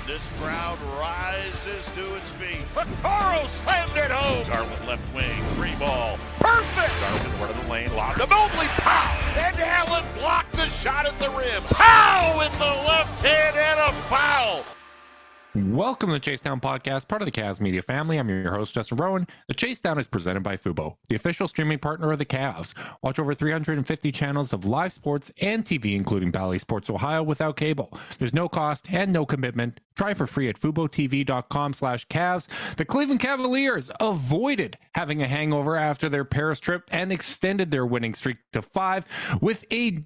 This crowd rises to its feet. Vaccaro slammed it home. Garland left wing, free ball. Perfect! Garland went to the lane, locked him. Mobley, pow! And Allen blocked the shot at the rim. Pow! With the left hand and a foul. Welcome to the Chase Down Podcast, part of the Cavs Media family. I'm your host, Justin Rowan. The Chase Down is presented by Fubo, the official streaming partner of the Cavs. Watch over 350 channels of live sports and TV, including Bally Sports Ohio, without cable. There's no cost and no commitment. Try for free at FuboTV.com/Cavs. The Cleveland Cavaliers avoided having a hangover after their Paris trip and extended their winning streak to 5 with a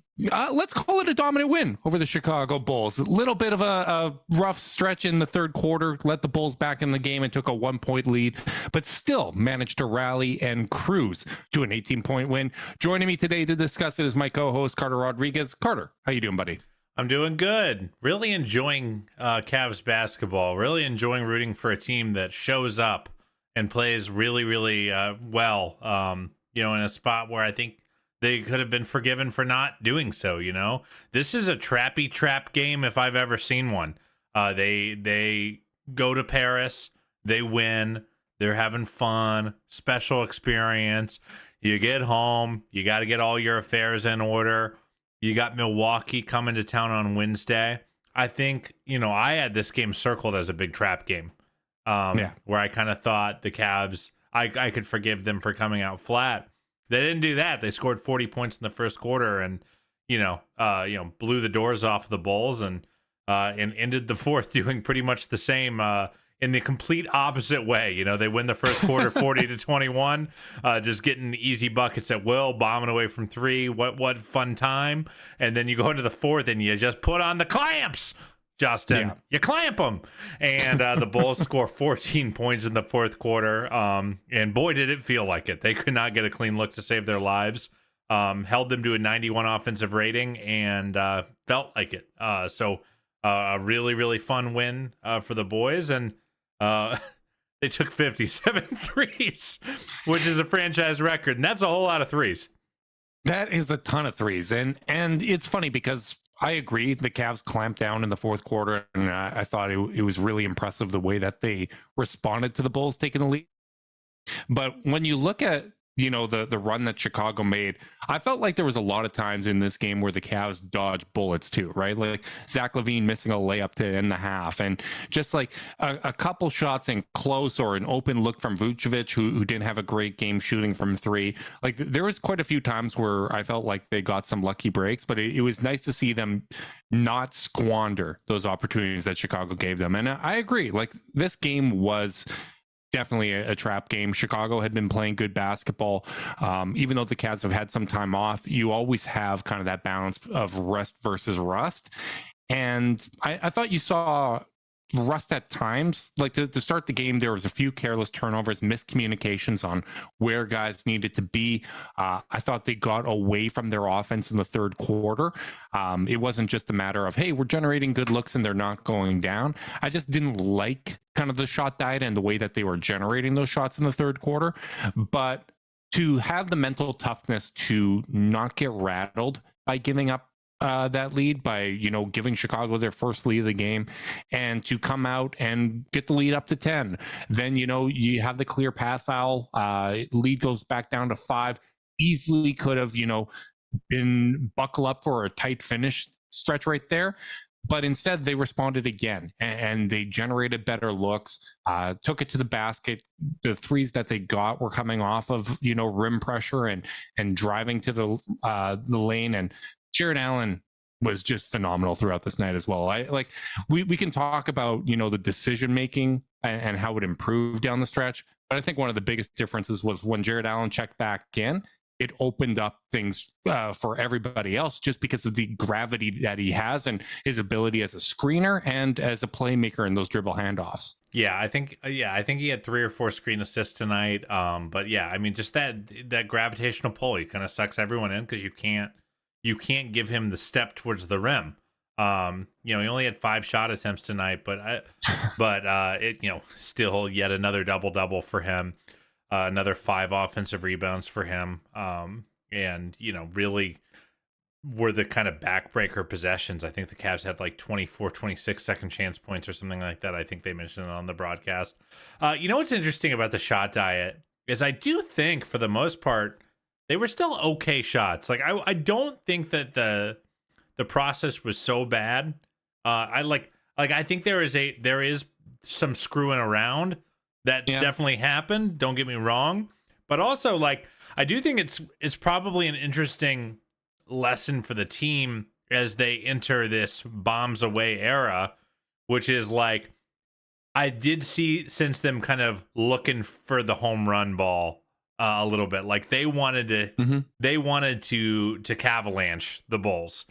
let's call it a dominant win over the Chicago Bulls. A little bit of a rough stretch in the third quarter, let the Bulls back in the game and took a 1-point lead, but still managed to rally and cruise to an 18-point win. Joining me today to discuss it is my co-host, Carter Rodriguez. Carter, how you doing, buddy? I'm doing good. Really enjoying Cavs basketball. Really enjoying rooting for a team that shows up and plays really, really well, in a spot where I think they could have been forgiven for not doing so, This is a trappy trap game if I've ever seen one. They go to Paris, they win, they're having fun, special experience. You get home, you got to get all your affairs in order. You got Milwaukee coming to town on Wednesday. I think, I had this game circled as a big trap game, where I kind of thought the Cavs, I could forgive them for coming out flat. They didn't do that. They scored 40 points in the first quarter and, blew the doors off the Bulls and ended the fourth doing pretty much the same in the complete opposite way. They win the first quarter 40-21, just getting easy buckets at will, bombing away from three. What fun time. And then you go into the fourth and you just put on the clamps, Justin. Yeah. You clamp them. And the Bulls score 14 points in the fourth quarter. And boy, did it feel like it. They could not get a clean look to save their lives. Held them to a 91 offensive rating and felt like it. So a really, really fun win for the boys. And they took 57 threes, which is a franchise record. And that's a whole lot of threes. That is a ton of threes. And it's funny because I agree. The Cavs clamped down in the fourth quarter, and I thought it was really impressive the way that they responded to the Bulls taking the lead. But when you look at, the run that Chicago made, I felt like there was a lot of times in this game where the Cavs dodged bullets too, right? Like Zach LaVine missing a layup to end the half, and just like a couple shots in close or an open look from Vucevic, who didn't have a great game shooting from three. Like there was quite a few times where I felt like they got some lucky breaks, but it was nice to see them not squander those opportunities that Chicago gave them. And I agree, like this game was definitely a trap game. Chicago had been playing good basketball. Even though the Cavs have had some time off, you always have kind of that balance of rest versus rust. And I thought you saw rust at times. Like to start the game, there was a few careless turnovers, miscommunications on where guys needed to be. I thought they got away from their offense in the third quarter. It wasn't just a matter of, hey, we're generating good looks and they're not going down. I just didn't like kind of the shot diet and the way that they were generating those shots in the third quarter. But to have the mental toughness to not get rattled by giving up that lead, by giving Chicago their first lead of the game, and to come out and get the lead up to 10, then you have the clear path foul, lead goes back down to 5, easily could have been buckle up for a tight finish stretch right there. But instead, they responded again, and they generated better looks, took it to the basket. The threes that they got were coming off of, rim pressure and driving to the lane. And Jared Allen was just phenomenal throughout this night as well. We can talk about, the decision making and how it improved down the stretch. But I think one of the biggest differences was when Jared Allen checked back in, it opened up things for everybody else just because of the gravity that he has and his ability as a screener and as a playmaker in those dribble handoffs. Yeah, I think he had 3 or 4 screen assists tonight. But yeah, I mean, just that gravitational pull, he kind of sucks everyone in because you can't give him the step towards the rim. He only had 5 shot attempts tonight, but still yet another double for him. Another 5 offensive rebounds for him. And really were the kind of backbreaker possessions. I think the Cavs had like 24, 26 second chance points or something like that. I think they mentioned it on the broadcast. You know what's interesting about the shot diet is I do think for the most part they were still okay shots. Like I don't think that the process was so bad. I think there is some screwing around that definitely happened. Don't get me wrong, but also like I do think it's probably an interesting lesson for the team as they enter this bombs away era, which is like I did see since them kind of looking for the home run ball a little bit. Like they wanted to to cavalanche the Bulls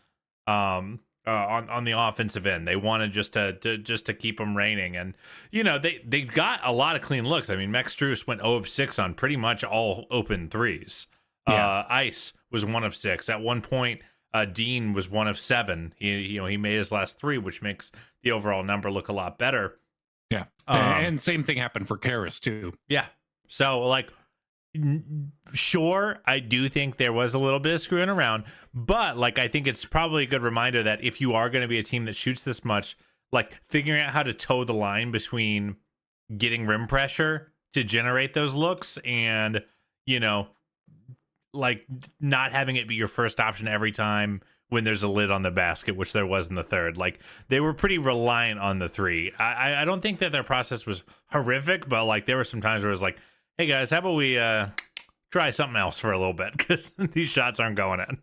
on the offensive end. They wanted just to keep them raining, and you know they got a lot of clean looks. I mean, Max Strus went 0 of 6 on pretty much all open threes. Ice was 1 of 6. At one point, Dean was 1 of 7. He made his last 3, which makes the overall number look a lot better. Yeah, and same thing happened for Karras too. Yeah, so like, sure, I do think there was a little bit of screwing around, but like I think it's probably a good reminder that if you are going to be a team that shoots this much, like figuring out how to toe the line between getting rim pressure to generate those looks and like not having it be your first option every time when there's a lid on the basket, which there was in the third. Like they were pretty reliant on the 3. I don't think that their process was horrific, but like there were some times where it was like, hey guys, how about we try something else for a little bit because these shots aren't going in.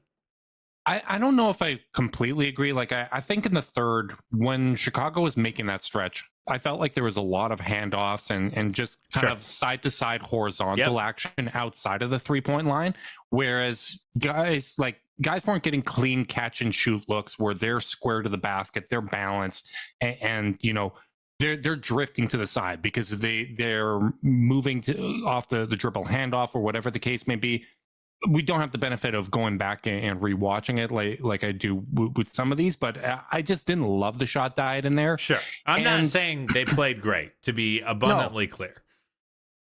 I don't know if I completely agree. Like I think in the third, when Chicago was making that stretch, I felt like there was a lot of handoffs and just kind of side to side horizontal action outside of the 3-point line. Whereas guys weren't getting clean catch and shoot looks where they're square to the basket, they're balanced, and they're drifting to the side because they're moving off the dribble handoff or whatever the case may be. We don't have the benefit of going back and rewatching it like I do with some of these, but I just didn't love the shot diet in there. Sure. I'm not saying they played great, to be abundantly clear.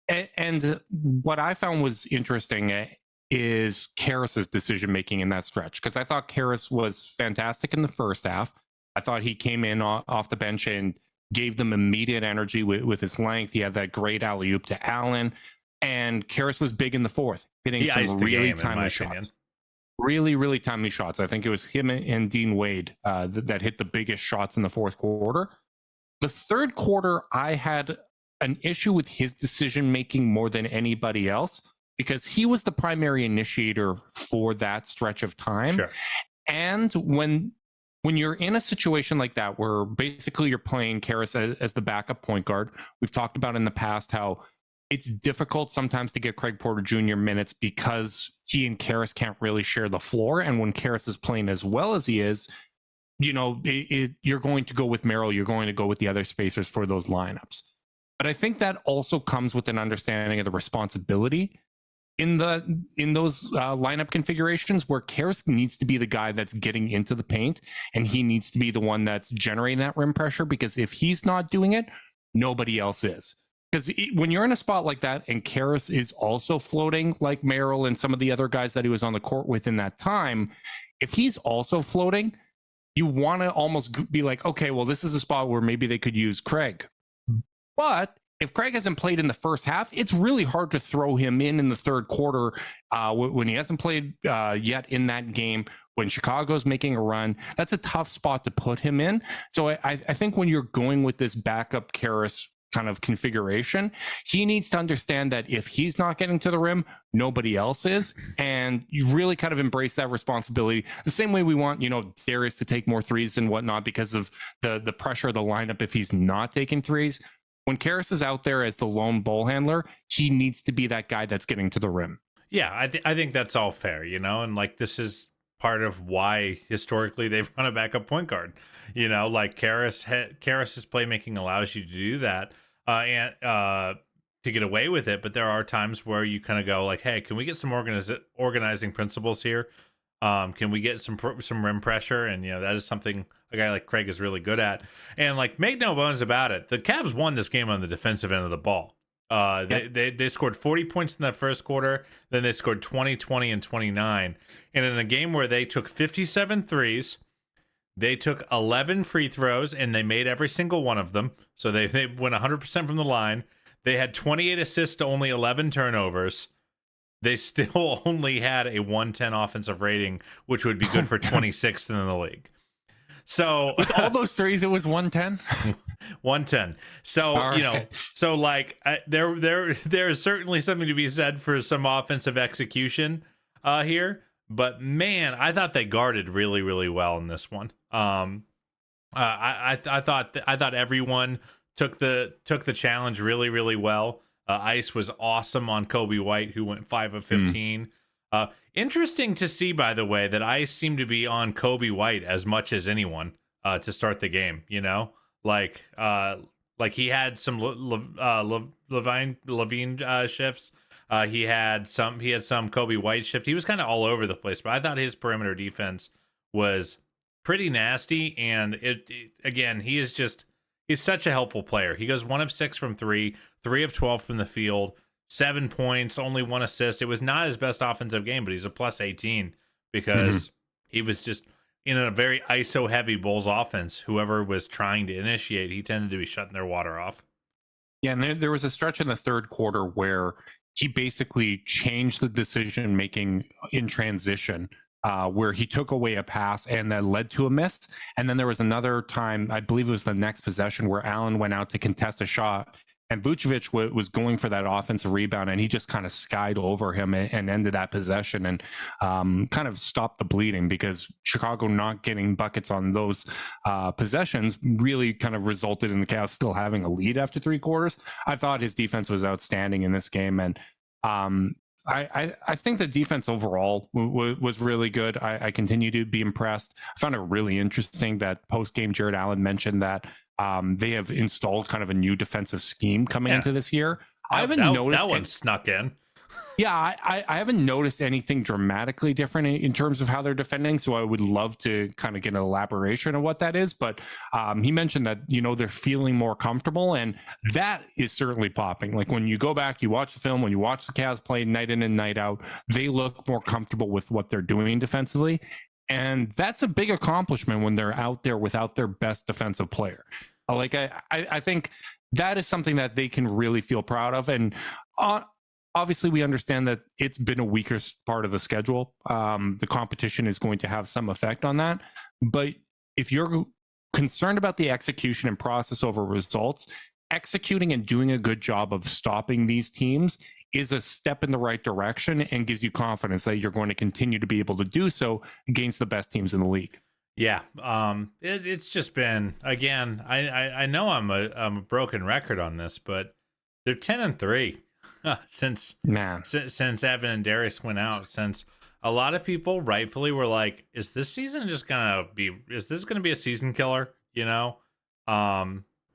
And what I found was interesting is Karras' decision-making in that stretch, because I thought Karras was fantastic in the first half. I thought he came in off the bench and gave them immediate energy with his length. He had that great alley-oop to Allen. And Karras was big in the fourth, hitting some really timely shots. Really, really timely shots. I think it was him and Dean Wade that hit the biggest shots in the fourth quarter. The third quarter, I had an issue with his decision-making more than anybody else because he was the primary initiator for that stretch of time. Sure. And when you're in a situation like that where basically you're playing Karras as the backup point guard, we've talked about in the past how it's difficult sometimes to get Craig Porter Jr. minutes because he and Karras can't really share the floor. And when Karras is playing as well as he is, you're going to go with Merrill. You're going to go with the other spacers for those lineups. But I think that also comes with an understanding of the responsibility in those lineup configurations where Karras needs to be the guy that's getting into the paint and he needs to be the one that's generating that rim pressure, because if he's not doing it, nobody else is. Because when you're in a spot like that and Karras is also floating like Merrill and some of the other guys that he was on the court with in that time, if he's also floating, you want to almost be like, okay, well, this is a spot where maybe they could use Craig. But if Craig hasn't played in the first half, it's really hard to throw him in the third quarter when he hasn't played yet in that game, when Chicago's making a run. That's a tough spot to put him in. So I think when you're going with this backup Karras kind of configuration, he needs to understand that if he's not getting to the rim, nobody else is, and you really kind of embrace that responsibility the same way we want Darius to take more threes and whatnot because of the pressure of the lineup if he's not taking threes. When Karras is out there as the lone ball handler, he needs to be that guy that's getting to the rim. Yeah, I think that's all fair, and like this is part of why historically they've run a backup point guard. Like Karras's playmaking allows you to do that and to get away with it. But there are times where you kind of go like, hey, can we get some organizing principles here? Can we get some rim pressure? And that is something a guy like Craig is really good at. And like, make no bones about it, the Cavs won this game on the defensive end of the ball. They scored 40 points in that first quarter, then they scored 20, 20, and 29. And in a game where they took 57 threes, they took 11 free throws, and they made every single one of them. So they went 100% from the line. They had 28 assists to only 11 turnovers. They still only had a 110 offensive rating, which would be good for 26th in the league. So with all those threes, it was 110. 110. So right. So like there is certainly something to be said for some offensive execution here. But man, I thought they guarded really, really well in this one. I thought everyone took the challenge really, really well. Ice was awesome on Kobe White, who went 5 of 15. Interesting to see, by the way, that Ice seemed to be on Kobe White as much as anyone to start the game. Like he had some Levine shifts. He had some Kobe White shift. He was kind of all over the place, but I thought his perimeter defense was pretty nasty. And again, he's such a helpful player. He goes 1 of 6 from 3, 3 of 12 from the field, 7 points, only 1 assist. It was not his best offensive game, but he's a plus 18 because he was just in a very ISO heavy Bulls offense. Whoever was trying to initiate, he tended to be shutting their water off. Yeah, and there was a stretch in the third quarter where he basically changed the decision making in transition, where he took away a pass and that led to a miss. And then there was another time, I believe it was the next possession, where Allen went out to contest a shot, and Vucevic was going for that offensive rebound, and he just kind of skied over him and ended that possession and kind of stopped the bleeding, because Chicago not getting buckets on those possessions really kind of resulted in the Cavs still having a lead after 3 quarters. I thought his defense was outstanding in this game, and I think the defense overall was really good. I continue to be impressed. I found it really interesting that post-game Jared Allen mentioned that they have installed kind of a new defensive scheme coming into this year. I haven't noticed that one snuck in. Yeah, I haven't noticed anything dramatically different in terms of how they're defending. So I would love to kind of get an elaboration of what that is. But he mentioned that, they're feeling more comfortable, and that is certainly popping. Like when you go back, you watch the film, when you watch the Cavs play night in and night out, they look more comfortable with what they're doing defensively. And that's a big accomplishment when they're out there without their best defensive player. Like I think that is something that they can really feel proud of. And obviously, we understand that it's been a weaker part of the schedule. The competition is going to have some effect on that. But if you're concerned about the execution and process over results, executing and doing a good job of stopping these teams is a step in the right direction and gives you confidence that you're going to continue to be able to do so against the best teams in the league. Yeah, it's just been, again, I know I'm a broken record on this, but they're 10-3 since Evan and Darius went out. Since a lot of people rightfully were like, is this season just gonna be a season killer?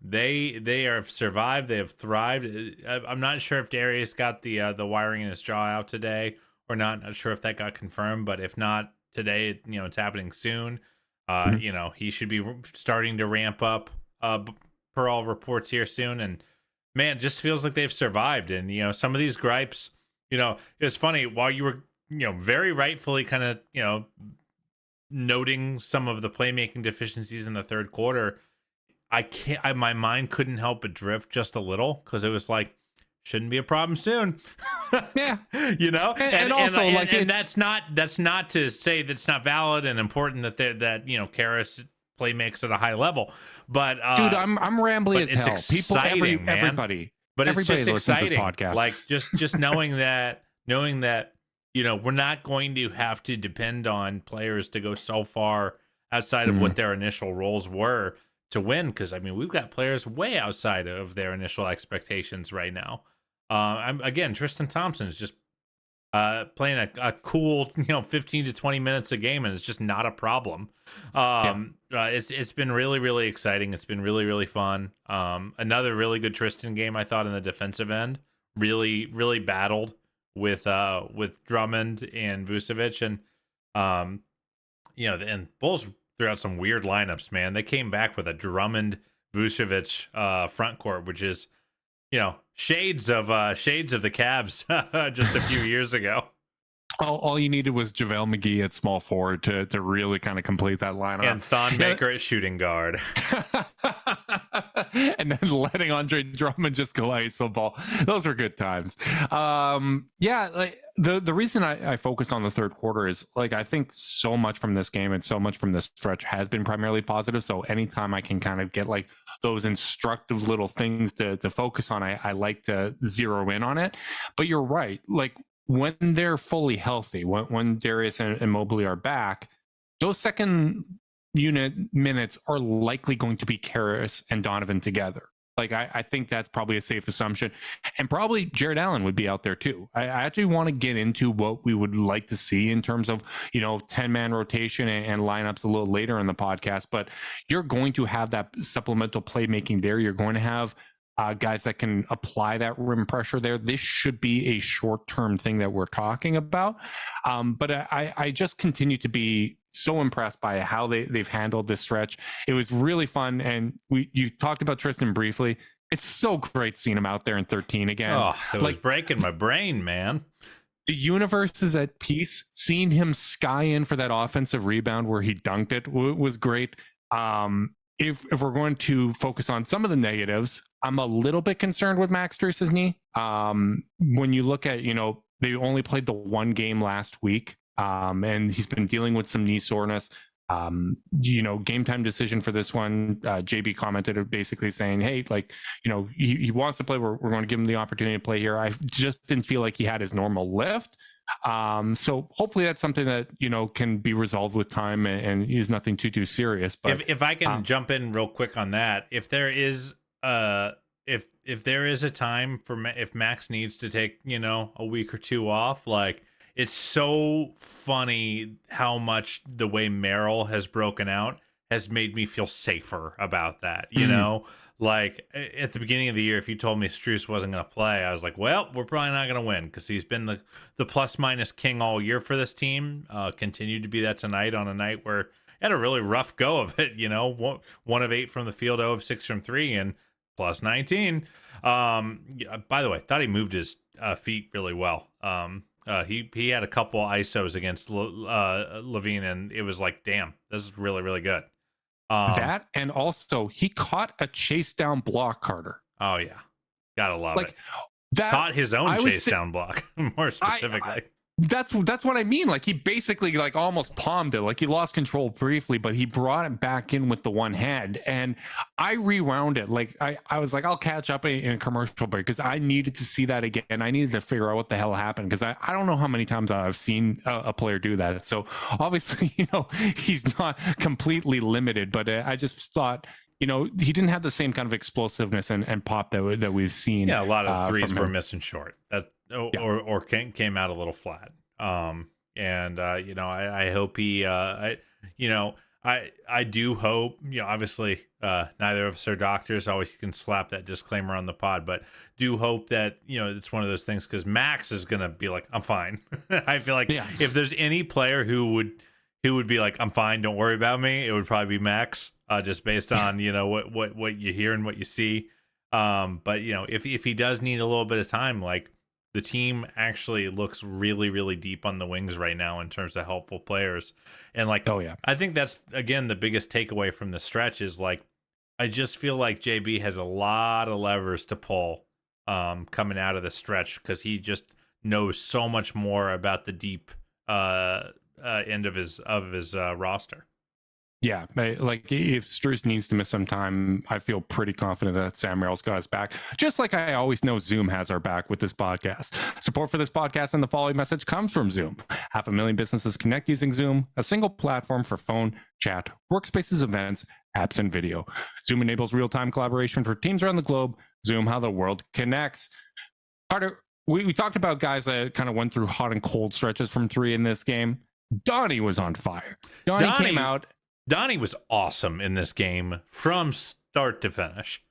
They have survived, they have thrived. I'm not sure if Darius got the wiring in his jaw out today or not. Not sure if that got confirmed, but if not today, it's happening soon. He should be starting to ramp up per all reports here soon. And man, just feels like they've survived. And some of these gripes, it was funny while you were very rightfully kind of noting some of the playmaking deficiencies in the third quarter. My mind couldn't help but drift just a little, because it was like, shouldn't be a problem soon. Yeah. And that's not to say that's not valid and important that Karras play makes at a hye level. But dude, I'm rambling as hell. People, exciting, everybody. But everybody it's just exciting. To this podcast. Like just knowing that we're not going to have to depend on players to go so far outside of what their initial roles were to win, because we've got players way outside of their initial expectations right now. Again, Tristan Thompson is just playing a cool 15 to 20 minutes a game, and it's just not a problem. It's been really, really exciting. It's been really, really fun. Another really good Tristan game, I thought, in the defensive end. Really, really battled with Drummond and Vucevic, and and Bulls threw out some weird lineups, man. They came back with a Drummond Vucevic front court, which is shades of the Cavs just a few years ago. All you needed was JaVale McGee at small forward to really kind of complete that lineup. And Thonmaker at shooting guard. And then letting Andre Drummond just go iso ball. Those were good times. Like the reason I focus on the third quarter is, like, I think so much from this game and so much from this stretch has been primarily positive. So anytime I can kind of get like those instructive little things to focus on, I like to zero in on it. But you're right. Like, when they're fully healthy, when Darius and Mobley are back, those second unit minutes are likely going to be Karras and Donovan together. Like, I think that's probably a safe assumption. And probably Jared Allen would be out there too. I actually want to get into what we would like to see in terms of, 10-man rotation and lineups a little later in the podcast. But you're going to have that supplemental playmaking there. You're going to have guys that can apply that rim pressure there. This should be a short-term thing that we're talking about. But I just continue to be so impressed by how they've handled this stretch. It was really fun. And you talked about Tristan briefly. It's so great seeing him out there in 13 again. Oh, it was breaking my brain, man. The universe is at peace. Seeing him sky in for that offensive rebound where he dunked it was great. If we're going to focus on some of the negatives, I'm a little bit concerned with Max Strus's knee. When you look at, they only played the one game last week, and he's been dealing with some knee soreness. Game time decision for this one. JB commented basically saying, hey, he wants to play. We're going to give him the opportunity to play here. I just didn't feel like he had his normal lift. So hopefully that's something that, can be resolved with time and is nothing too serious. But if I can jump in real quick on that, if there is if there is a time for if Max needs to take, a week or two off, like, it's so funny how much the way Merrill has broken out has made me feel safer about that. Like, at the beginning of the year, if you told me Strus wasn't going to play, I was like, well, we're probably not going to win, because he's been the plus minus king all year for this team. Continued to be that tonight on a night where he had a really rough go of it. 1 of 8 from the field, 0 of 6 from 3, and plus 19. By the way, thought he moved his feet really well. He had a couple ISOs against Levine, and it was like, damn, this is really, really good. That, and also he caught a chase down block, Carter. Oh yeah, gotta love it. That caught his own chase down block, more specifically. That's what I mean. Like, he basically almost palmed it. Like, he lost control briefly, but he brought it back in with the one hand. And I rewound it. Like, I was like, I'll catch up in a commercial break, because I needed to see that again. I needed to figure out what the hell happened, because I don't know how many times I've seen a player do that. So obviously, he's not completely limited, but I just thought, he didn't have the same kind of explosiveness and pop that we've seen. Yeah, a lot of threes were missing short. Or came out a little flat. I hope he I do hope, obviously neither of us are doctors, always can slap that disclaimer on the pod, but do hope that it's one of those things, because Max is gonna be like, I'm fine. I feel like if there's any player who would be like, I'm fine, don't worry about me, it would probably be Max, just based on what you hear and what you see. But if he does need a little bit of time, like, the team actually looks really, really deep on the wings right now in terms of helpful players. And I think that's, again, the biggest takeaway from the stretch is, like, I just feel like JB has a lot of levers to pull coming out of the stretch, because he just knows so much more about the deep end of his roster. Yeah, like, if Strus needs to miss some time, I feel pretty confident that Sam Merrill's got us back. Just like I always know Zoom has our back with this podcast. Support for this podcast and the following message comes from Zoom. 500,000 businesses connect using Zoom, a single platform for phone, chat, workspaces, events, apps, and video. Zoom enables real-time collaboration for teams around the globe. Zoom, how the world connects. Carter, we talked about guys that kind of went through hot and cold stretches from 3 in this game. Donnie was on fire. Donnie came out. Donnie was awesome in this game from start to finish.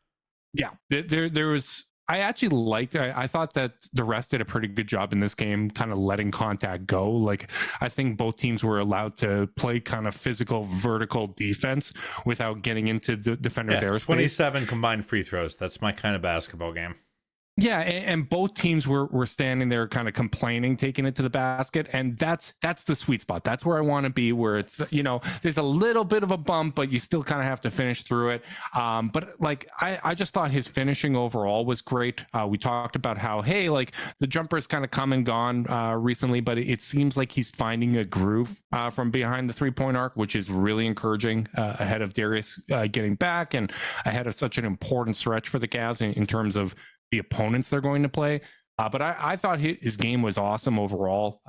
Yeah, there was. I actually liked. I thought that the rest did a pretty good job in this game, kind of letting contact go. Like, I think both teams were allowed to play kind of physical, vertical defense without getting into the defender's airspace. 27 combined free throws. That's my kind of basketball game. Yeah, and both teams were standing there kind of complaining, taking it to the basket, and that's the sweet spot. That's where I want to be, where it's, there's a little bit of a bump, but you still kind of have to finish through it. But like I just thought his finishing overall was great. We talked about how, hey, like the jumper's kind of come and gone recently, but it seems like he's finding a groove from behind the 3-point arc, which is really encouraging ahead of Darius getting back and ahead of such an important stretch for the Cavs in terms of the opponents they're going to play. But I thought his game was awesome overall.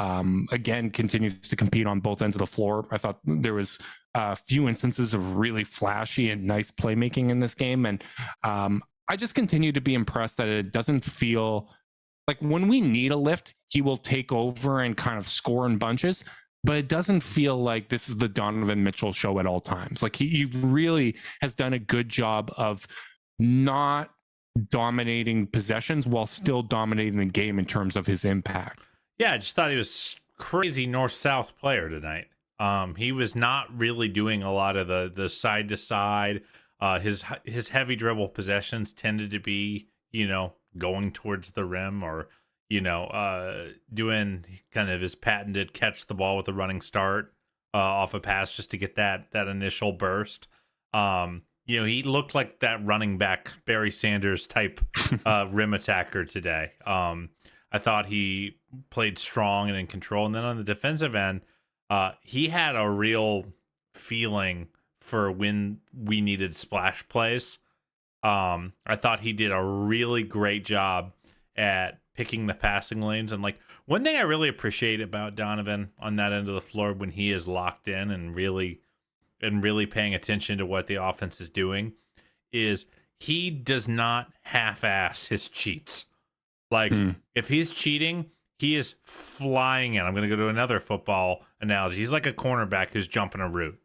Again, continues to compete on both ends of the floor. I thought there was a few instances of really flashy and nice playmaking in this game. And I just continue to be impressed that it doesn't feel like when we need a lift, he will take over and kind of score in bunches. But it doesn't feel like this is the Donovan Mitchell show at all times. Like he really has done a good job of not dominating possessions while still dominating the game in terms of his impact. Yeah, I just thought he was crazy north-south player tonight. He was not really doing a lot of the side to side. His heavy dribble possessions tended to be, going towards the rim or, doing kind of his patented catch the ball with a running start off a pass just to get that initial burst. He looked like that running back Barry Sanders type rim attacker today. I thought he played strong and in control. And then on the defensive end, he had a real feeling for when we needed splash plays. I thought he did a really great job at picking the passing lanes. And like one thing I really appreciate about Donovan on that end of the floor when he is locked in and really paying attention to what the offense is doing is he does not half-ass his cheats. Like if he's cheating, he is flying in. I'm going to go to another football analogy. He's like a cornerback who's jumping a route.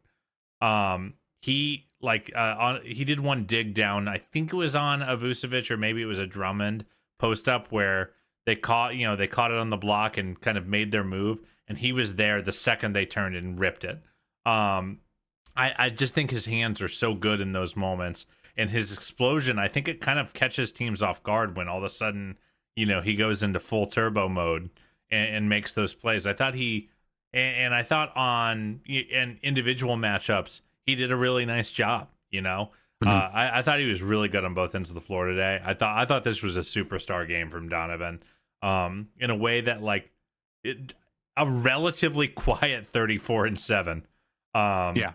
He did one dig down. I think it was on a Vucevic or maybe it was a Drummond post up where they caught it on the block and kind of made their move, and he was there the second they turned and ripped it. I just think his hands are so good in those moments, and his explosion, I think it kind of catches teams off guard when all of a sudden, he goes into full turbo mode and makes those plays. I thought I thought on individual matchups, he did a really nice job, I thought he was really good on both ends of the floor today. I thought this was a superstar game from Donovan, in a way that a relatively quiet 34-7.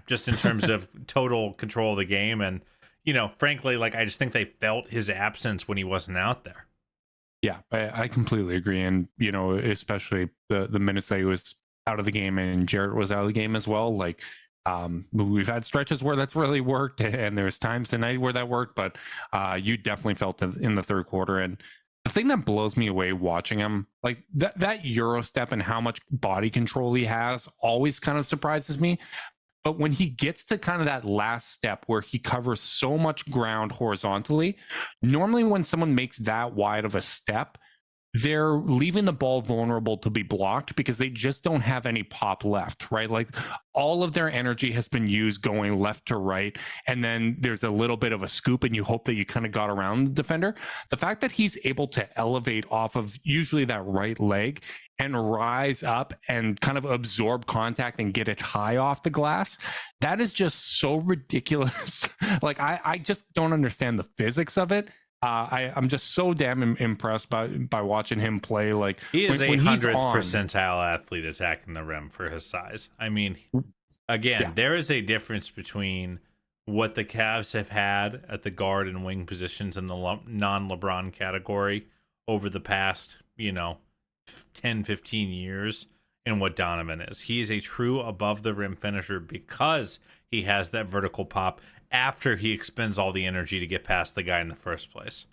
Just in terms of total control of the game. And, frankly, I just think they felt his absence when he wasn't out there. Yeah, I completely agree. And, especially the minutes that he was out of the game and Jarrett was out of the game as well. We've had stretches where that's really worked, and there's times tonight where that worked, but you definitely felt it in the third quarter. And the thing that blows me away watching him, like that Euro step and how much body control he has always kind of surprises me. But when he gets to kind of that last step where he covers so much ground horizontally, normally when someone makes that wide of a step, they're leaving the ball vulnerable to be blocked because they just don't have any pop left, right? Like all of their energy has been used going left to right. And then there's a little bit of a scoop and you hope that you kind of got around the defender. The fact that he's able to elevate off of usually that right leg and rise up and kind of absorb contact and get it high off the glass, that is just so ridiculous. I just don't understand the physics of it. I'm just so damn impressed by watching him play. Like he is a 100th percentile athlete attacking the rim for his size. I mean, again, there is a difference between what the Cavs have had at the guard and wing positions in the non-LeBron category over the past, 10, 15 years and what Donovan is. He is a true above the rim finisher because he has that vertical pop after he expends all the energy to get past the guy in the first place.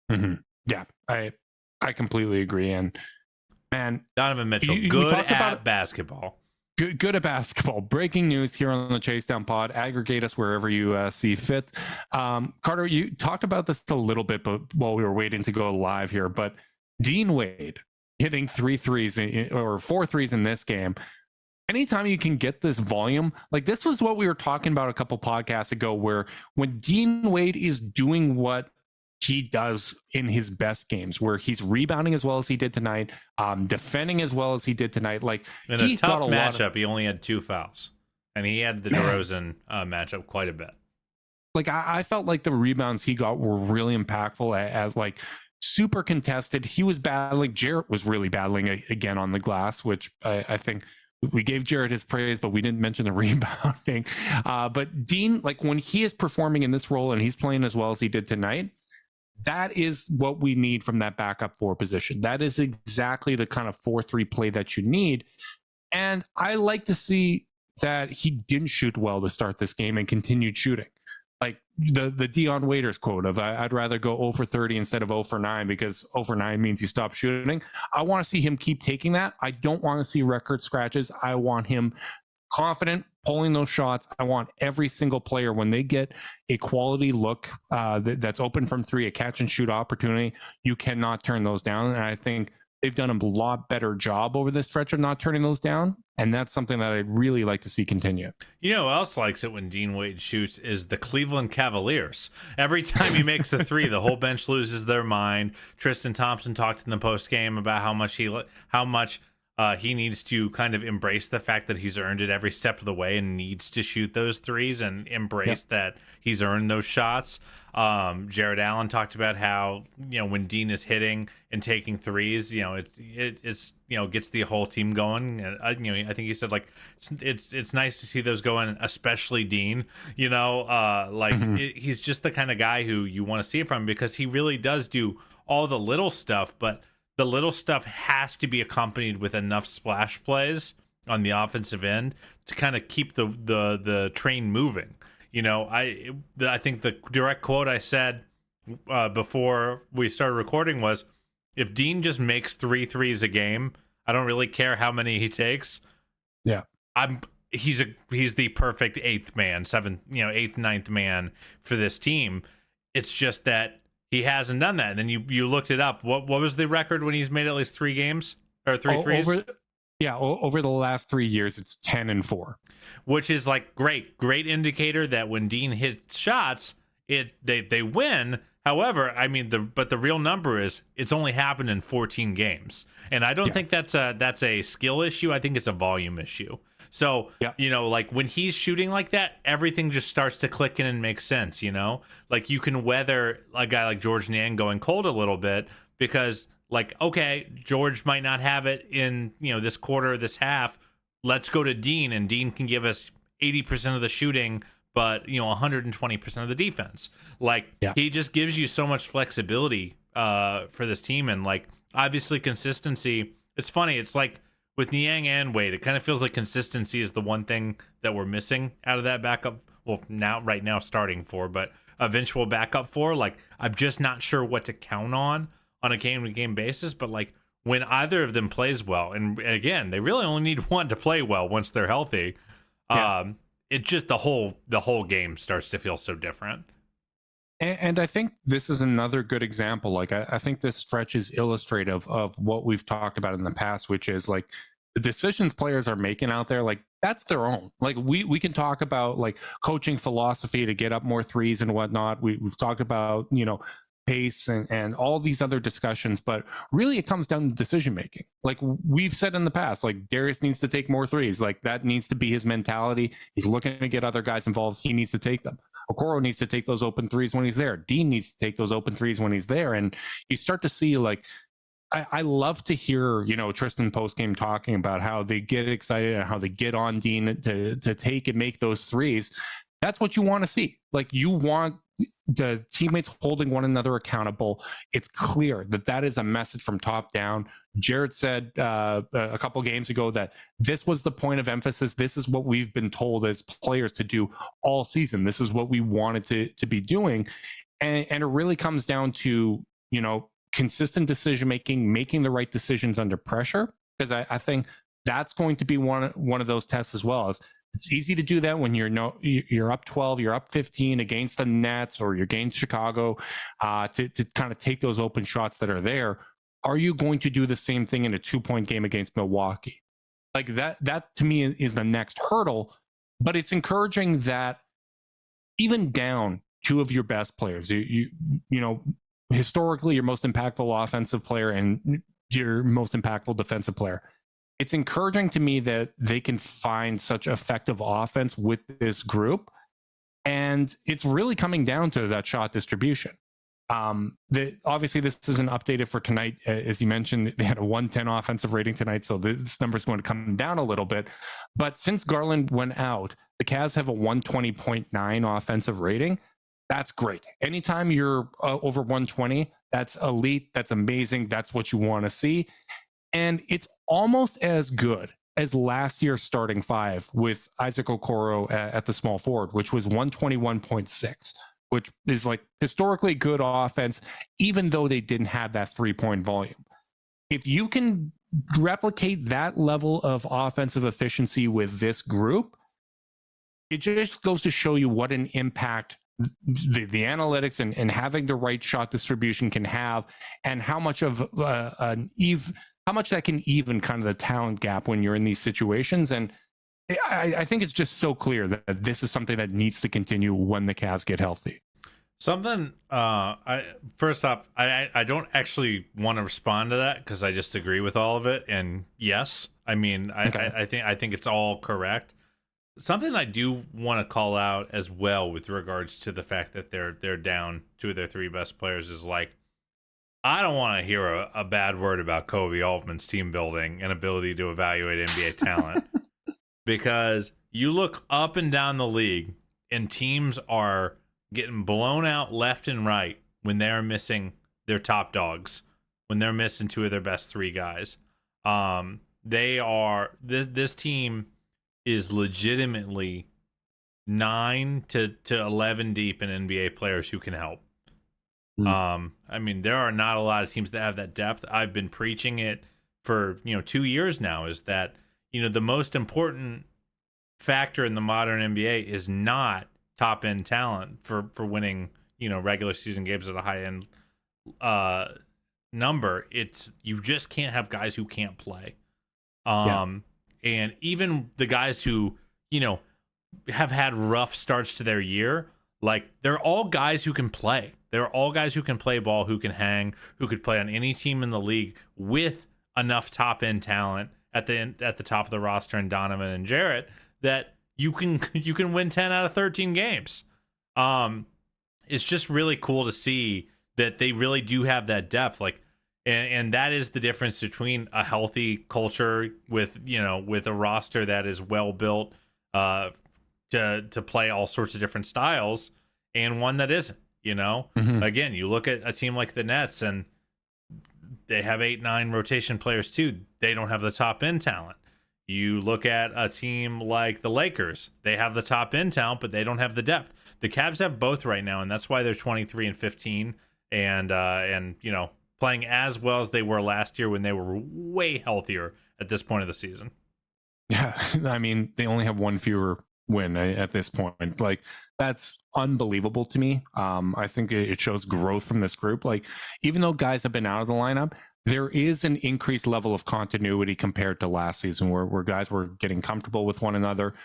Mm-hmm. Yeah, I completely agree. And man, Donovan Mitchell, good at basketball. Good at basketball. Breaking news here on the Chase Down Pod. Aggregate us wherever you see fit. Carter, you talked about this a little bit, but while we were waiting to go live here, but Dean Wade hitting 3 threes or 4 threes in this game. Anytime you can get this volume, like this was what we were talking about a couple podcasts ago, where when Dean Wade is doing what he does in his best games, where he's rebounding as well as he did tonight, defending as well as he did tonight. Like, in a tough matchup, he only had 2 fouls, and he had the DeRozan matchup quite a bit. Like, I felt like the rebounds he got were really impactful as like super contested. He was battling. Jarrett was really battling again on the glass, which I think we gave Jarrett his praise, but we didn't mention the rebounding. But Dean, like, when he is performing in this role and he's playing as well as he did tonight, that is what we need from that backup 4 position. That is exactly the kind of 4-3 play that you need. And I like to see that he didn't shoot well to start this game and continued shooting. Like the Dion Waiters quote of I'd rather go 0 for 30 instead of 0 for 9 because 0 for 9 means you stop shooting. I want to see him keep taking that. I don't want to see record scratches. I want him confident, pulling those shots. I want every single player, when they get a quality look that's open from 3, a catch and shoot opportunity, you cannot turn those down. And I think they've done a lot better job over this stretch of not turning those down. And that's something that I'd really like to see continue. You know who else likes it when Dean Wade shoots is the Cleveland Cavaliers. Every time he makes a 3, the whole bench loses their mind. Tristan Thompson talked in the post game about how much he needs to kind of embrace the fact that he's earned it every step of the way and needs to shoot those 3s and embrace that he's earned those shots. Jared Allen talked about how, when Dean is hitting and taking 3s, it's gets the whole team going. And I think he said, like, it's nice to see those going, especially Dean. He's just the kind of guy who you want to see it from, because he really does do all the little stuff, but the little stuff has to be accompanied with enough splash plays on the offensive end to kind of keep the train moving. I think the direct quote I said before we started recording was, if Dean just makes 3 threes a game, I don't really care how many he takes. Yeah. He's the perfect 8th man, 8th, 9th man for this team. It's just that he hasn't done that. And then you looked it up. What was the record when he's made at least 3 games or 3 threes? Over the last 3 years, it's 10-4, which is like great indicator that when Dean hits shots, they win. However, but the real number is it's only happened in 14 games, and I don't think that's a skill issue. I think it's a volume issue. So, like when he's shooting like that, everything just starts to click in and make sense, Like you can weather a guy like George Niang going cold a little bit because, like, okay, George might not have it in, this quarter, this half. Let's go to Dean, and Dean can give us 80% of the shooting, but, 120% of the defense. Like, he just gives you so much flexibility for this team. And, like, obviously consistency. It's funny. It's like, with Niang and Wade, it kind of feels like consistency is the one thing that we're missing out of that backup. Well, right now starting 4, but eventual backup 4. Like, I'm just not sure what to count on a game-to-game basis. But, like, when either of them plays well, and again, they really only need one to play well once they're healthy. It just the whole game starts to feel so different. And I think this is another good example. Like, I think this stretch is illustrative of what we've talked about in the past, which is like the decisions players are making out there, like that's their own. Like we can talk about like coaching philosophy to get up more 3s and whatnot. We've talked about, pace and all these other discussions, but really it comes down to decision making. Like we've said in the past, like Darius needs to take more 3s. Like that needs to be his mentality. He's looking to get other guys involved. He needs to take them. Okoro needs to take those open 3s when he's there. Dean needs to take those open 3s when he's there. And you start to see, like, I love to hear, Tristan postgame talking about how they get excited and how they get on Dean to take and make those 3s. That's what you want to see. Like, you want the teammates holding one another accountable. It's clear that is a message from top down. Jared said a couple games ago that this was the point of emphasis. This is what we've been told as players to do all season. This is what we wanted to be doing. And it really comes down to, consistent decision making the right decisions under pressure, because I think that's going to be one of those tests as well. It's easy to do that when you're up 12, you're up 15 against the Nets or you're against Chicago, to kind of take those open shots that are there. Are you going to do the same thing in a 2-point game against Milwaukee? Like that to me is the next hurdle. But it's encouraging that even down 2 of your best players, historically your most impactful offensive player and your most impactful defensive player. It's encouraging to me that they can find such effective offense with this group. And it's really coming down to that shot distribution. Obviously, this isn't updated for tonight. As you mentioned, they had a 110 offensive rating tonight, so this number is going to come down a little bit. But since Garland went out, the Cavs have a 120.9 offensive rating. That's great. Anytime you're over 120, that's elite. That's amazing. That's what you want to see. And it's almost as good as last year's starting five with Isaac Okoro at the small forward, which was 121.6, which is like historically good offense, even though they didn't have that 3-point volume. If you can replicate that level of offensive efficiency with this group, it just goes to show you what an impact the analytics and having the right shot distribution can have, and how much of how much that can even kind of the talent gap when you're in these situations. And I think it's just so clear that this is something that needs to continue when the Cavs get healthy. Something, first off, I don't actually want to respond to that because I just agree with all of it. And yes, I mean, I think it's all correct. Something I do want to call out as well with regards to the fact that they're down two of their three best players is like, I don't want to hear a bad word about Kobe Altman's team building and ability to evaluate NBA talent because you look up and down the league and teams are getting blown out left and right when they're missing their top dogs, when they're missing two of their best three guys. This team is legitimately 9 to 11 deep in NBA players who can help. I mean, there are not a lot of teams that have that depth. I've been preaching it for 2 years now, is that the most important factor in the modern NBA is not top end talent for winning regular season games at a high end number. It's you just can't have guys who can't play. And even the guys who have had rough starts to their year, like they're all guys who can play. They're all guys who can play ball, who can hang, who could play on any team in the league with enough top end talent at the top of the roster, and Donovan and Jarrett, that you can win 10 out of 13 games. It's just really cool to see that they really do have that depth. Like, and that is the difference between a healthy culture with a roster that is well built to play all sorts of different styles, and one that isn't. Again, you look at a team like the Nets, and they have 8-9 rotation players too. They don't have the top end talent. You look at a team like the Lakers, they have the top end talent, but they don't have the depth. The Cavs have both right now, and that's why they're 23-15 and playing as well as they were last year when they were way healthier at this point of the season. Yeah, I mean, they only have one fewer win at this point. Like, that's unbelievable to me. I think it shows growth from this group. Like, even though guys have been out of the lineup, there is an increased level of continuity compared to last season where guys were getting comfortable with one another.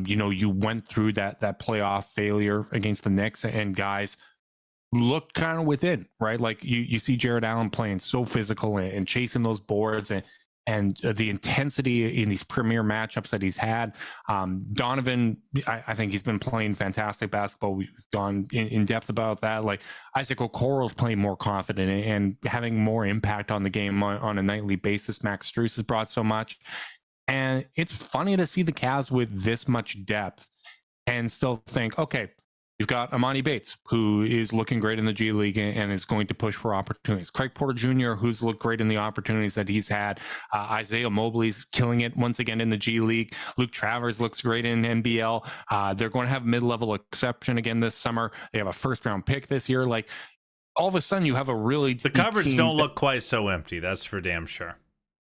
You went through that playoff failure against the Knicks, and guys looked kind of within, right? Like you see Jared Allen playing so physical and chasing those boards and the intensity in these premier matchups that he's had. Donovan, I think he's been playing fantastic basketball. We've gone in depth about that. Like, Isaac Okoro's playing more confident and having more impact on the game on a nightly basis. Max Strus has brought so much. And it's funny to see the Cavs with this much depth and still think, okay, you've got Amani Bates, who is looking great in the G League and is going to push for opportunities. Craig Porter Jr., who's looked great in the opportunities that he's had. Isaiah Mobley's killing it once again in the G League. Luke Travers looks great in NBL. They're going to have mid-level exception again this summer. They have a first-round pick this year. Like, all of a sudden, you have a really the cupboards don't look quite so empty. That's for damn sure.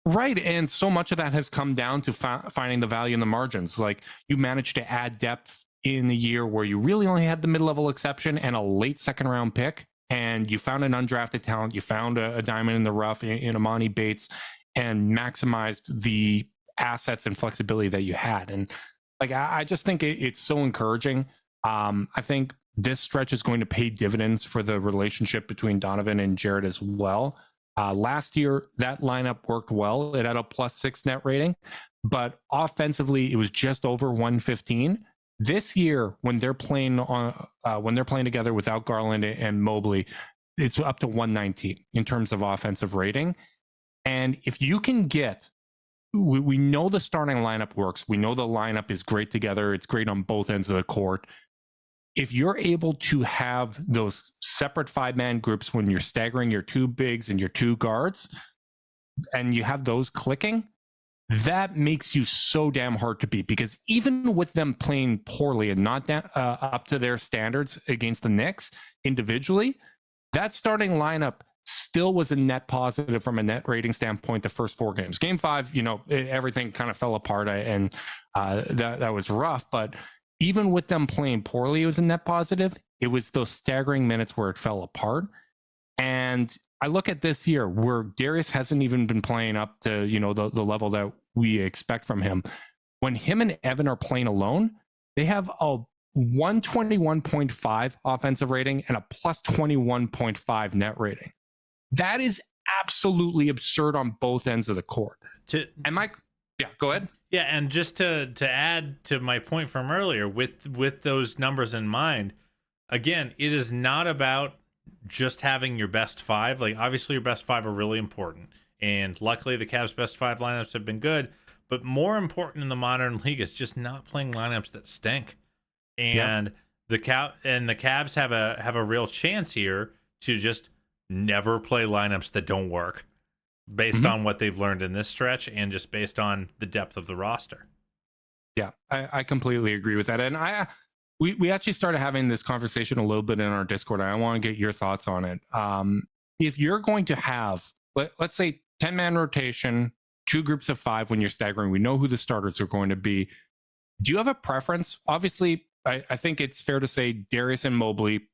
Right, and so much of that has come down to finding the value in the margins. Like, you managed to add depth in the year where you really only had the mid-level exception and a late second-round pick, and you found an undrafted talent, you found a diamond in the rough in Amani Bates, and maximized the assets and flexibility that you had. And like, I just think it's so encouraging. I think this stretch is going to pay dividends for the relationship between Donovan and Jared as well. Last year, that lineup worked well. It had a +6 net rating, but offensively, it was just over 115. This year, when they're playing together without Garland and Mobley, it's up to 119 in terms of offensive rating. And if you can get, we know the starting lineup works. We know the lineup is great together. It's great on both ends of the court. If you're able to have those separate 5-man groups when you're staggering your 2 bigs and your 2 guards, and you have those clicking, that makes you so damn hard to beat. Because even with them playing poorly and not up to their standards against the Knicks individually, that starting lineup still was a net positive from a net rating standpoint the first 4 games. Game 5, everything kind of fell apart, and that was rough. But even with them playing poorly, it was a net positive. It was those staggering minutes where it fell apart. And I look at this year where Darius hasn't even been playing up to, the level that we expect from him. When him and Evan are playing alone, they have a 121.5 offensive rating and a +21.5 net rating. That is absolutely absurd on both ends of the court. Go ahead. Yeah, and just to add to my point from earlier, with those numbers in mind, again, it is not about just having your best 5. Like, obviously, your best 5 are really important, and luckily, the Cavs' best 5 lineups have been good. But more important in the modern league is just not playing lineups that stink. And the Cavs have a real chance here to just never play lineups that don't work, based on what they've learned in this stretch and just based on the depth of the roster. Yeah, I completely agree with that. And we actually started having this conversation a little bit in our Discord. I want to get your thoughts on it. If you're going to have, let's say, 10-man rotation, 2 groups of 5 when you're staggering, we know who the starters are going to be. Do you have a preference? Obviously, I think it's fair to say Darius and Mobley,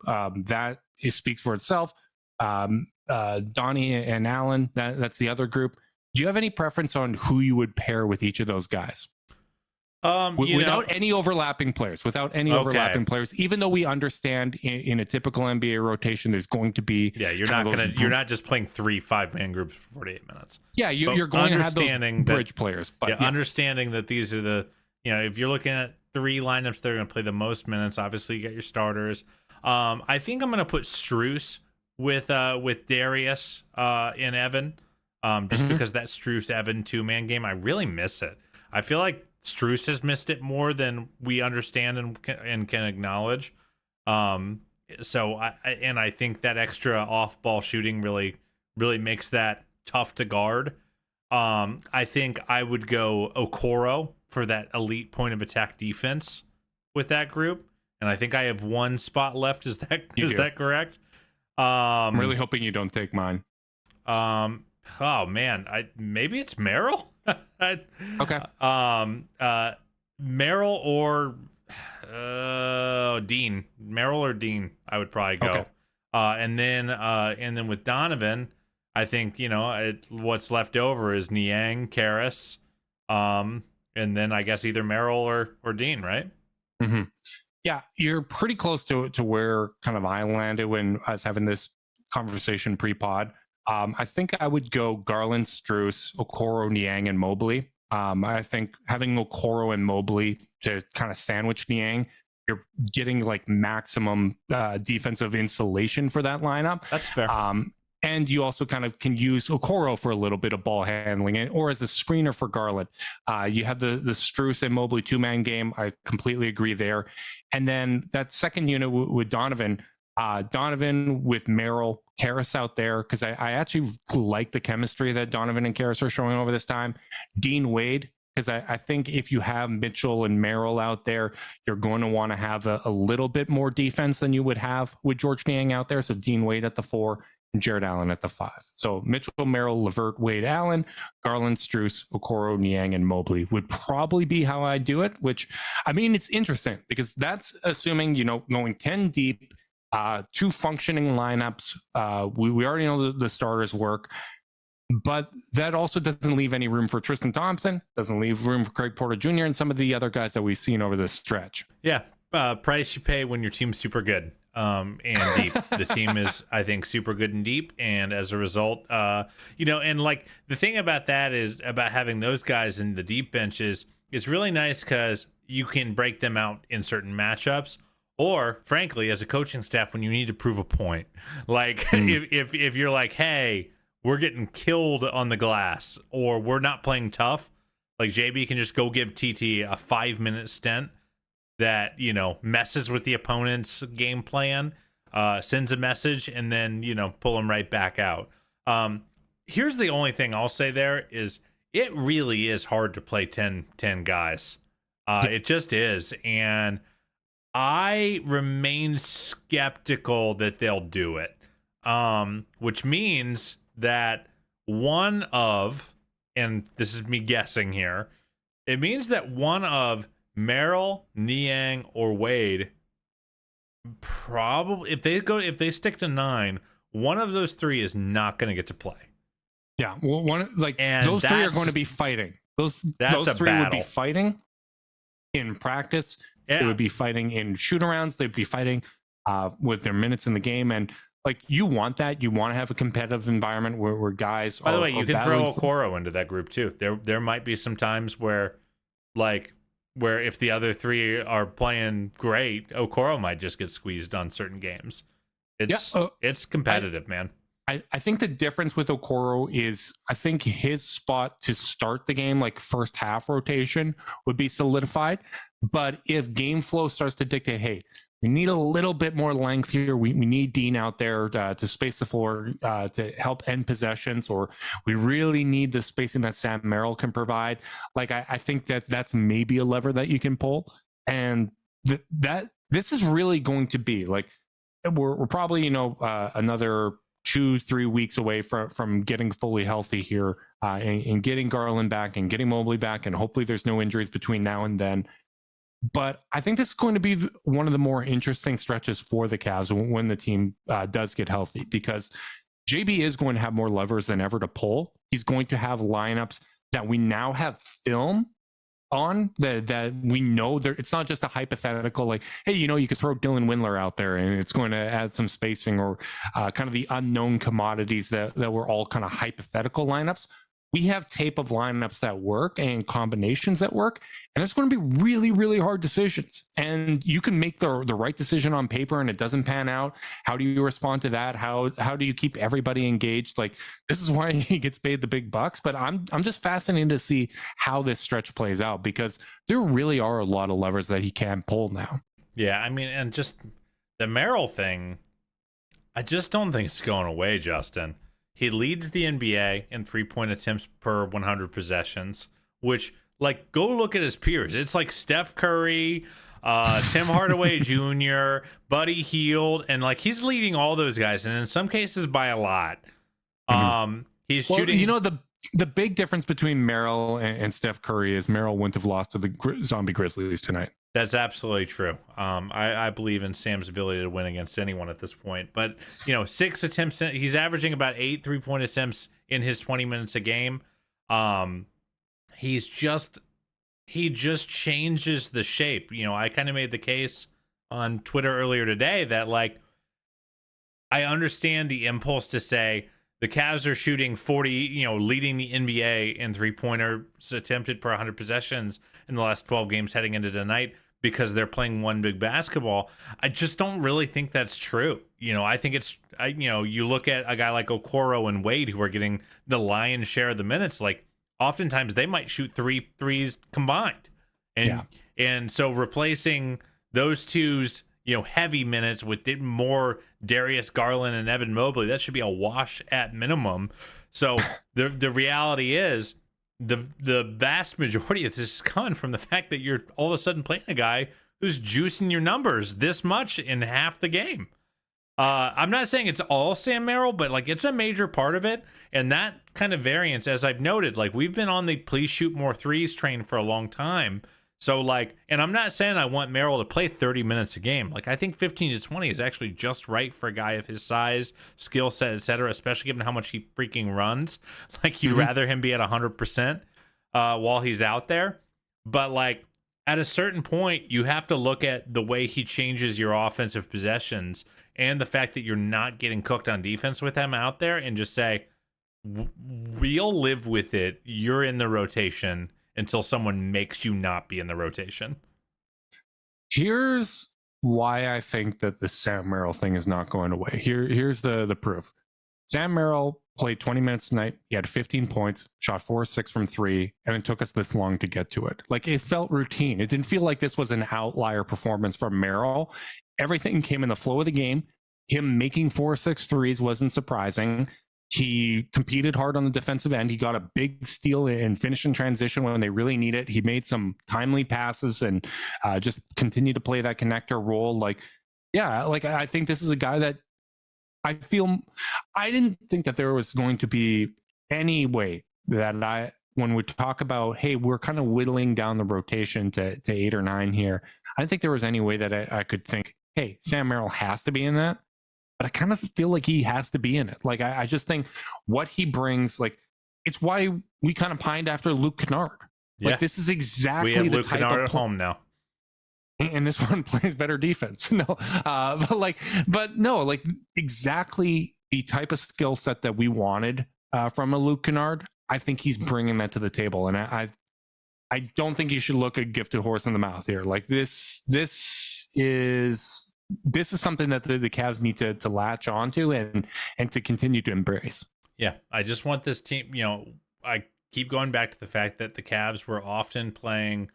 speaks for itself. Donnie and Allen, that's the other group. Do you have any preference on who you would pair with each of those guys? Without any overlapping players, even though we understand in a typical NBA rotation, there's going to be you're not just playing 3 5-man groups for 48 minutes. Yeah, you're going to have those bridge players, but understanding that these are the if you're looking at 3 lineups that are going to play the most minutes, obviously you got your starters. I think I'm going to put Strus with Darius and Evan, because that Strus Evan 2-man game, I really miss it. I feel like Strus has missed it more than we understand and can acknowledge. So I think that extra off-ball shooting really makes that tough to guard. I think I would go Okoro for that elite point of attack defense with that group, and I think I have 1 spot left. Is that correct? I'm really hoping you don't take mine. Oh man, maybe it's Merrill. Okay. Merrill or Dean. Merrill or Dean, I would probably go. Okay. And then with Donovan, I think what's left over is Niang, Karras, and then I guess either Merrill or Dean, right? Mm-hmm. Yeah, you're pretty close to where kind of I landed when I was having this conversation pre-pod. I think I would go Garland, Strus, Okoro, Niang, and Mobley. I think having Okoro and Mobley to kind of sandwich Niang, you're getting like maximum defensive insulation for that lineup. That's fair. And you also kind of can use Okoro for a little bit of ball handling, or as a screener for Garland. You have the Strus and Mobley 2-man game. I completely agree there. And then that second unit with Donovan with Merrill, Karras out there, because I actually like the chemistry that Donovan and Karras are showing over this time. Dean Wade, because I think if you have Mitchell and Merrill out there, you're going to want to have a little bit more defense than you would have with George Niang out there. So Dean Wade at the 4 and Jared Allen at the 5. So Mitchell, Merrill, LeVert, Wade, Allen, Garland, Strus, Okoro, Niang, and Mobley would probably be how I do it, which, I mean, it's interesting because that's assuming, going 10 deep, 2 functioning lineups. We already know the starters work, but that also doesn't leave any room for Tristan Thompson, doesn't leave room for Craig Porter Jr. and some of the other guys that we've seen over this stretch. Yeah, price you pay when your team's super good and deep. The team is, I think, super good and deep, and as a result, and like the thing about that is about having those guys in the deep benches is really nice because you can break them out in certain matchups. Or, frankly, as a coaching staff, when you need to prove a point, like if you're like, hey, we're getting killed on the glass, or we're not playing tough, like JB can just go give TT a 5-minute stint that messes with the opponent's game plan, sends a message, and then pull him right back out. Here's the only thing I'll say there is it really is hard to play 10 guys. It just is, and I remain skeptical that they'll do it, which means that one of, and this is me guessing here, it means that one of Merrill, Niang, or Wade, probably if they stick to 9, one of those 3 is not going to get to play. Yeah, well, those 3 are going to be fighting. Those 3 would be fighting in practice. Yeah. They would be fighting in shoot-arounds. They'd be fighting with their minutes in the game, and like you want that. You want to have a competitive environment where guys. By the way, you can throw Okoro into that group too. There might be some times where if the other 3 are playing great, Okoro might just get squeezed on certain games. It's competitive, man. I think the difference with Okoro is I think his spot to start the game, like first half rotation, would be solidified. But if game flow starts to dictate, hey, we need a little bit more length here. We need Dean out there to space the floor to help end possessions, or we really need the spacing that Sam Merrill can provide. Like I think that's maybe a lever that you can pull, and that this is really going to be like we're probably another 2-3 weeks away from getting fully healthy here and getting Garland back and getting Mobley back, and hopefully there's no injuries between now and then. But I think this is going to be one of the more interesting stretches for the Cavs when the team does get healthy, because JB is going to have more levers than ever to pull. He's going to have lineups that we now have film on that we know there. It's not just a hypothetical like, hey, you could throw Dylan Windler out there and it's going to add some spacing, or kind of the unknown commodities that were all kind of hypothetical lineups. We have tape of lineups that work and combinations that work, and it's going to be really, really hard decisions. And you can make the right decision on paper and it doesn't pan out. How do you respond to that? How do you keep everybody engaged? Like, this is why he gets paid the big bucks. But I'm just fascinated to see how this stretch plays out, because there really are a lot of levers that he can pull now. Yeah, I mean, and just the Merrill thing, I just don't think it's going away, Justin. He leads the NBA in 3-point attempts per 100 possessions, which, like, go look at his peers. It's like Steph Curry, Tim Hardaway Jr., Buddy Hield, and, like, he's leading all those guys, and in some cases by a lot. He's shooting. The big difference between Merrill and Steph Curry is Merrill wouldn't have lost to the Zombie Grizzlies tonight. That's absolutely true. I believe in Sam's ability to win against anyone at this point. But, 6 attempts, he's averaging about 8 3-point attempts in his 20 minutes a game. He just changes the shape. I kind of made the case on Twitter earlier today that, like, I understand the impulse to say the Cavs are shooting 40, leading the NBA in 3-pointers attempted per 100 possessions in the last 12 games heading into tonight because they're playing one big basketball. I just don't really think that's true. I think you look at a guy like Okoro and Wade who are getting the lion's share of the minutes. Like, oftentimes they might shoot 3 threes combined. And so replacing those two's heavy minutes with more Darius Garland and Evan Mobley, that should be a wash at minimum. So the reality is the vast majority of this is coming from the fact that you're all of a sudden playing a guy who's juicing your numbers this much in half the game. I'm not saying it's all Sam Merrill, but like it's a major part of it. And that kind of variance, as I've noted, like we've been on the please shoot more threes train for a long time. So, like, and I'm not saying I want Merrill to play 30 minutes a game. Like, I think 15 to 20 is actually just right for a guy of his size, skill set, etc., especially given how much he freaking runs. Like, you'd rather him be at 100% while he's out there. But, like, at a certain point, you have to look at the way he changes your offensive possessions and the fact that you're not getting cooked on defense with him out there, and just say, we'll live with it. You're in the rotation until someone makes you not be in the rotation. Here's why I think that the Sam Merrill thing is not going away. Here's the proof. Sam Merrill played 20 minutes tonight. He had 15 points, shot 4 of 6 from 3, and it took us this long to get to it. Like, it felt routine. It didn't feel like this was an outlier performance from Merrill. Everything came in the flow of the game. Him making 4 of 6 threes wasn't surprising. He competed hard on the defensive end. He got a big steal and finish in transition when they really need it. He made some timely passes and just continued to play that connector role. Like, yeah, like, I think this is a guy that I didn't think that there was going to be any way that when we talk about, hey, we're kind of whittling down the rotation to 8 or 9 here, I didn't think there was any way that I could think, hey, Sam Merrill has to be in that. But I kind of feel like he has to be in it. Like, I just think what he brings, like, it's why we kind of pined after Luke Kennard. Like, this is exactly we have the Luke type Kennard of at home now. And this one plays better defense. No, but no, like, exactly the type of skill set that we wanted from a Luke Kennard. I think he's bringing that to the table, and I don't think you should look a gifted horse in the mouth here. Like, this is something that the Cavs need to latch onto and to continue to embrace. Yeah, I just want this team, I keep going back to the fact that the Cavs were often playing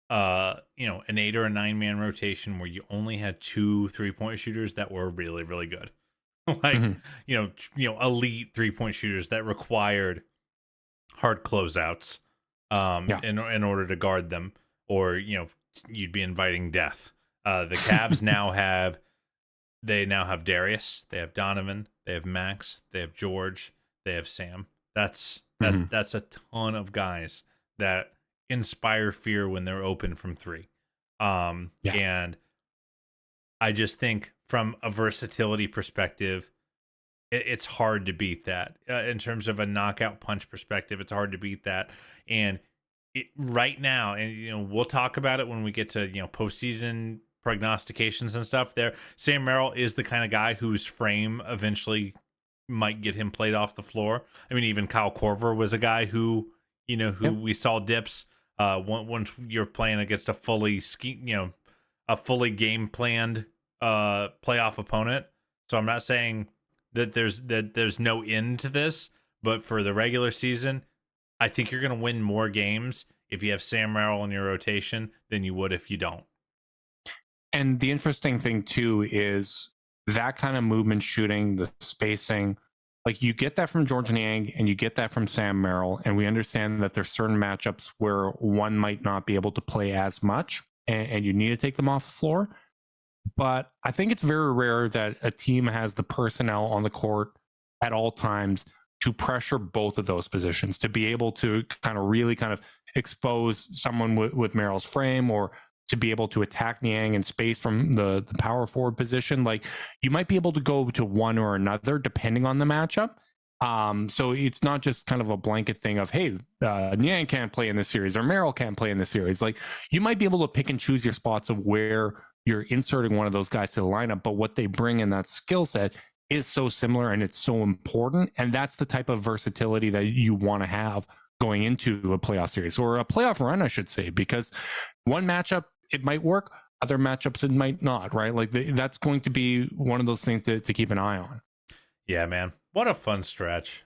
an 8 or a 9-man rotation where you only had 2 3-point shooters that were really, really good. Like, elite 3-point shooters that required hard closeouts in order to guard them, or you'd be inviting death. The Cavs now have Darius, they have Donovan, they have Max, they have George, they have Sam. That's a ton of guys that inspire fear when they're open from 3. And I just think from a versatility perspective, it's hard to beat that. In terms of a knockout punch perspective, it's hard to beat that. And right now, and we'll talk about it when we get to postseason prognostications and stuff. There, Sam Merrill is the kind of guy whose frame eventually might get him played off the floor. I mean, even Kyle Korver was a guy who we saw dips. Once you're playing against a fully game planned playoff opponent. So I'm not saying that there's no end to this, but for the regular season, I think you're going to win more games if you have Sam Merrill in your rotation than you would if you don't. And the interesting thing too is that kind of movement shooting, the spacing, like, you get that from George Niang and you get that from Sam Merrill, and we understand that there's certain matchups where one might not be able to play as much and you need to take them off the floor. But I think it's very rare that a team has the personnel on the court at all times to pressure both of those positions, to be able to really expose someone with Merrill's frame, or to be able to attack Niang in space from the power forward position. Like, you might be able to go to one or another depending on the matchup. So it's not just kind of a blanket thing of, hey, Niang can't play in this series or Merrill can't play in this series. Like, you might be able to pick and choose your spots of where you're inserting one of those guys to the lineup, but what they bring in that skill set is so similar and it's so important. And that's the type of versatility that you want to have going into a playoff series, or a playoff run, I should say, because one matchup, it might work, other matchups, it might not, right? Like, that's going to be one of those things to keep an eye on. Yeah, man. What a fun stretch.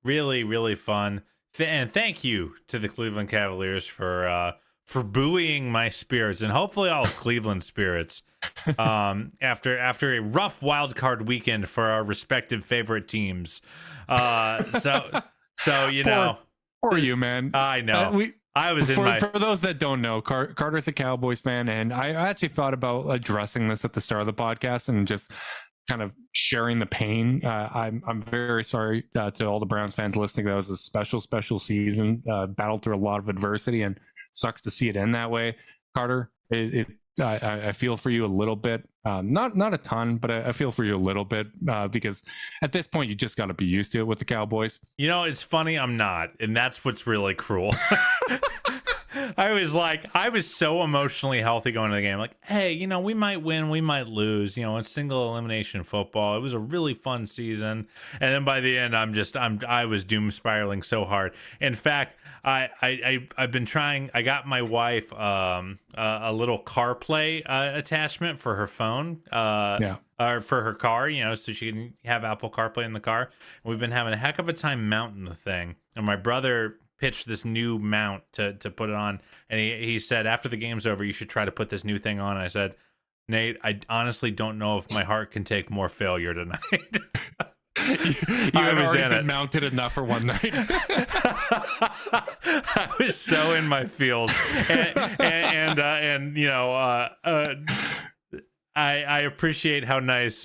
Really, really fun. And thank you to the Cleveland Cavaliers for buoying my spirits, and hopefully all of Cleveland's spirits, after a rough wild card weekend for our respective favorite teams. So Poor you, man. I know. I was for those that don't know, Carter's a Cowboys fan, and I actually thought about addressing this at the start of the podcast and just kind of sharing the pain. I'm very sorry to all the Browns fans listening. That was a special season. Battled through a lot of adversity, and sucks to see it end that way. Carter, I feel for you a little bit. Not a ton, but I feel for you a little bit because at this point you just got to be used to it with the Cowboys. It's funny, I'm not, and that's what's really cruel. I was so emotionally healthy going to the game. Like, hey, you know, we might win, we might lose. You know, it's single elimination football. It was a really fun season. And then by the end, I was doom spiraling so hard. In fact, I've been trying. I got my wife a little CarPlay attachment for her phone. Or for her car, you know, so she can have Apple CarPlay in the car. And we've been having a heck of a time mounting the thing. And my brother pitched this new mount to put it on, and he said after the game's over, you should try to put this new thing on. I said, Nate, I honestly don't know if my heart can take more failure tonight. You had already been mounted enough for one night. I was so in my field, and you know, I appreciate how nice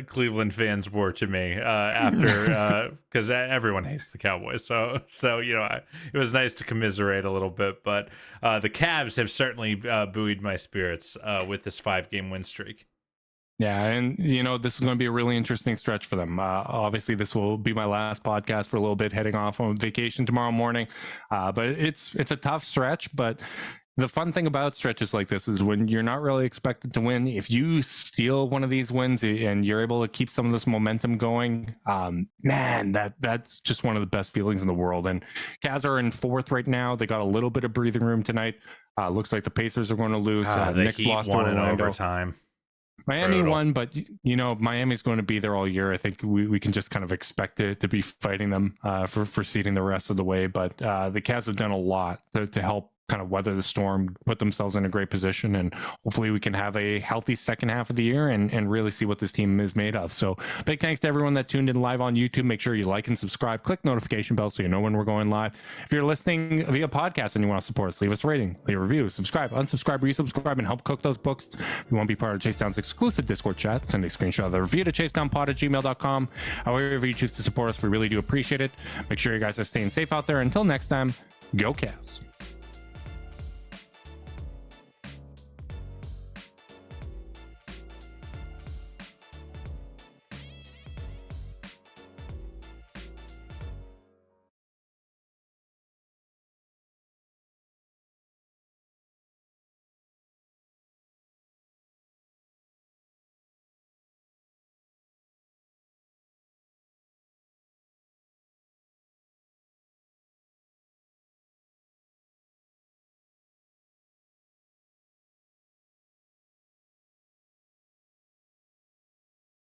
Cleveland fans were to me after, because everyone hates the Cowboys. So you know, it was nice to commiserate a little bit. But the Cavs have certainly buoyed my spirits with this 5-game win streak. Yeah, and you know, this is going to be a really interesting stretch for them. Obviously, this will be my last podcast for a little bit, heading off on vacation tomorrow morning. But it's a tough stretch, but the fun thing about stretches like this is when you're not really expected to win, if you steal one of these wins and you're able to keep some of this momentum going, man, that's just one of the best feelings in the world. And Cavs are in 4th right now. They got a little bit of breathing room tonight. Looks like the Pacers are going to lose. The Knicks Heat lost won in Orlando. overtime. Miami won, but you know, Miami's going to be there all year. I think we can just kind of expect it to be fighting them for seeding the rest of the way. But the Cavs have done a lot to help kind of weather the storm, put themselves in a great position, and hopefully we can have a healthy second half of the year and really see what this team is made of. So big thanks to everyone that tuned in live on YouTube. Make sure you like and subscribe, click notification bell so you know when we're going live. If you're listening via podcast and you want to support us, leave us a rating, leave a review, subscribe, unsubscribe, resubscribe, and help cook those books. If you want to be part of Chasedown's exclusive Discord chat, send a screenshot of the review to chasedownpod@gmail.com. However you choose to support us, we really do appreciate it. Make sure you guys are staying safe out there. Until next time, go Cavs.